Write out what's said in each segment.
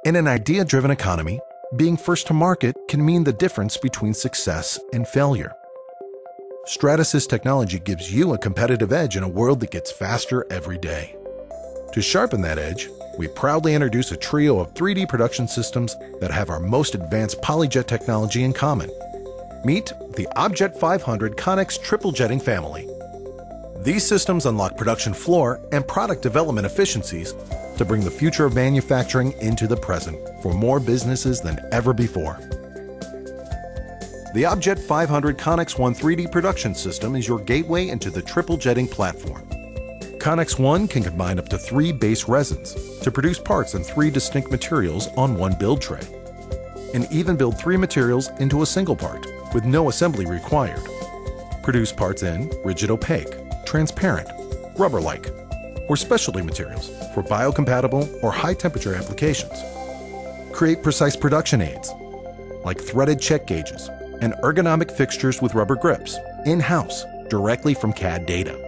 In an idea-driven economy, being first to market can mean the difference between success and failure. Stratasys technology gives you a competitive edge in a world that gets faster every day. To sharpen that edge, we proudly introduce a trio of 3D production systems that have our most advanced polyjet technology in common. Meet the Objet 500 Connex triple jetting family. These systems unlock production floor and product development efficiencies to bring the future of manufacturing into the present for more businesses than ever before. The Objet 500 Connex 1 3D production system is your gateway into the triple jetting platform. Connex 1 can combine up to 3 base resins to produce parts in 3 distinct materials on one build tray, and even build 3 materials into a single part with no assembly required. Produce parts in rigid opaque, transparent, rubber-like, or specialty materials for biocompatible or high-temperature applications. Create precise production aids, like threaded check gauges and ergonomic fixtures with rubber grips, in-house, directly from CAD data.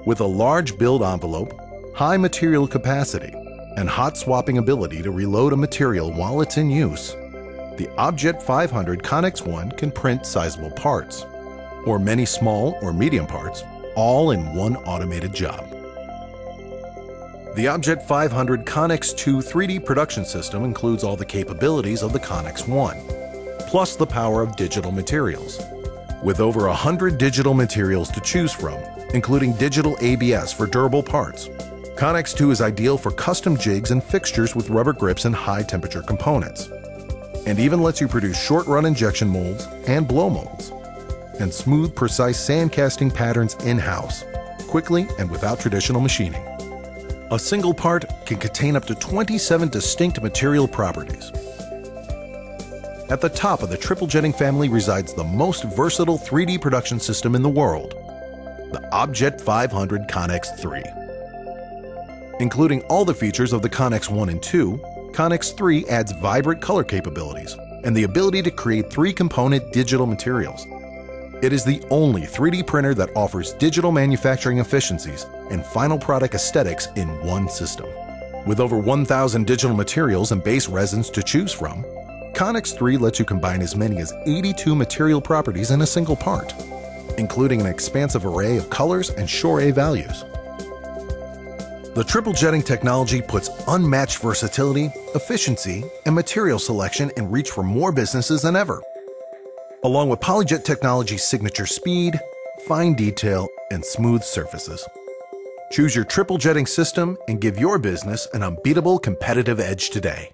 With a large build envelope, high material capacity, and hot swapping ability to reload a material while it's in use, the Objet 500 Connex 1 can print sizable parts, or many small or medium parts, all in one automated job. The Objet 500 Connex 2 3D production system includes all the capabilities of the Connex 1, plus the power of digital materials. With over 100 digital materials to choose from, including digital ABS for durable parts, Connex 2 is ideal for custom jigs and fixtures with rubber grips and high-temperature components, and even lets you produce short-run injection molds and blow molds, and smooth, precise sand casting patterns in-house, quickly and without traditional machining. A single part can contain up to 27 distinct material properties. At the top of the triple jetting family resides the most versatile 3D production system in the world, the Objet 500 Connex 3. Including all the features of the Connex 1 and 2, Connex 3 adds vibrant color capabilities and the ability to create 3-component digital materials. It is the only 3D printer that offers digital manufacturing efficiencies and final product aesthetics in one system. With over 1,000 digital materials and base resins to choose from, Connex 3 lets you combine as many as 82 material properties in a single part, including an expansive array of colors and Shore values. The triple jetting technology puts unmatched versatility, efficiency, and material selection in reach for more businesses than ever, along with polyjet technology's signature speed, fine detail, and smooth surfaces. Choose your triple jetting system and give your business an unbeatable competitive edge today.